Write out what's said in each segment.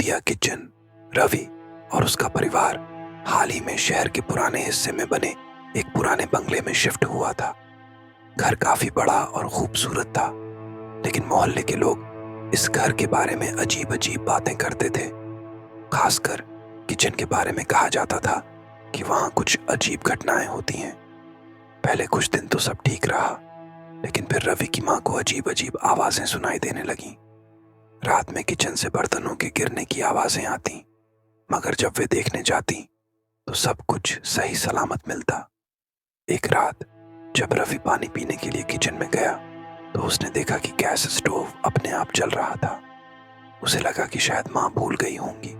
भैया किचन, रवि और उसका परिवार हाल ही में शहर के पुराने हिस्से में बने एक पुराने बंगले में शिफ्ट हुआ था। घर काफी बड़ा और खूबसूरत था, लेकिन मोहल्ले के लोग इस घर के बारे में अजीब अजीब बातें करते थे। खासकर किचन के बारे में कहा जाता था कि वहां कुछ अजीब घटनाएं होती हैं। पहले कुछ दिन तो सब ठीक रहा, लेकिन फिर रवि की मां को अजीब अजीब आवाजें सुनाई देने लगीं। रात में किचन से बर्तनों के गिरने की आवाजें आती, मगर जब वे देखने जाती तो सब कुछ सही सलामत मिलता। एक रात जब रवि पानी पीने के लिए किचन में गया तो उसने देखा कि गैस स्टोव अपने आप जल रहा था। उसे लगा कि शायद मां भूल गई होंगी,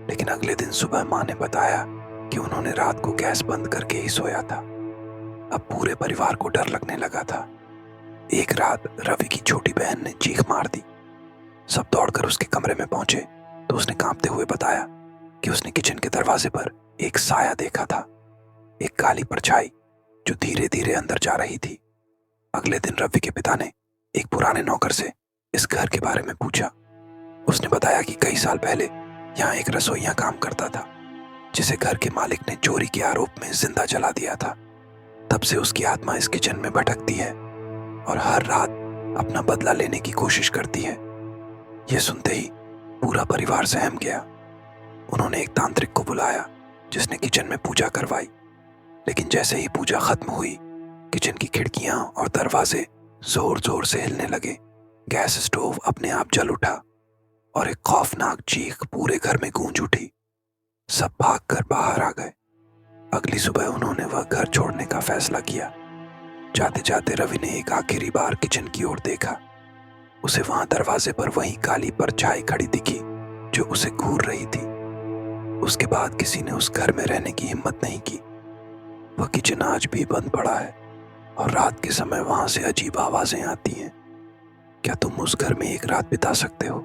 लेकिन अगले दिन सुबह मां ने बताया कि उन्होंने रात को गैस बंद करके ही सोया था। अब पूरे परिवार को डर लगने लगा था। एक रात रवि की छोटी बहन ने चीख मार दी। सब दौड़कर उसके कमरे में पहुंचे तो उसने कांपते हुए बताया कि उसने किचन के दरवाजे पर एक साया देखा था, एक काली परछाई जो धीरे धीरे अंदर जा रही थी। अगले दिन रवि के पिता ने एक पुराने नौकर से इस घर के बारे में पूछा। उसने बताया कि कई साल पहले यहाँ एक रसोइया काम करता था, जिसे घर के मालिक ने चोरी के आरोप में जिंदा जला दिया था। तब से उसकी आत्मा इस किचन में भटकती है और हर रात अपना बदला लेने की कोशिश करती है। यह सुनते ही पूरा परिवार सहम गया। उन्होंने एक तांत्रिक को बुलाया, जिसने किचन में पूजा करवाई। लेकिन जैसे ही पूजा खत्म हुई, किचन की खिड़कियां और दरवाजे जोर जोर से हिलने लगे। गैस स्टोव अपने आप जल उठा और एक खौफनाक चीख पूरे घर में गूंज उठी। सब भागकर बाहर आ गए। अगली सुबह उन्होंने वह घर छोड़ने का फैसला किया। जाते जाते रवि ने एक आखिरी बार किचन की ओर देखा। उसे वहां दरवाजे पर वही काली परछाई खड़ी दिखी जो उसे घूर रही थी। उसके बाद किसी ने उस घर में रहने की हिम्मत नहीं की। वह किचन आज भी बंद पड़ा है और रात के समय वहां से अजीब आवाजें आती हैं। क्या तुम उस घर में एक रात बिता सकते हो?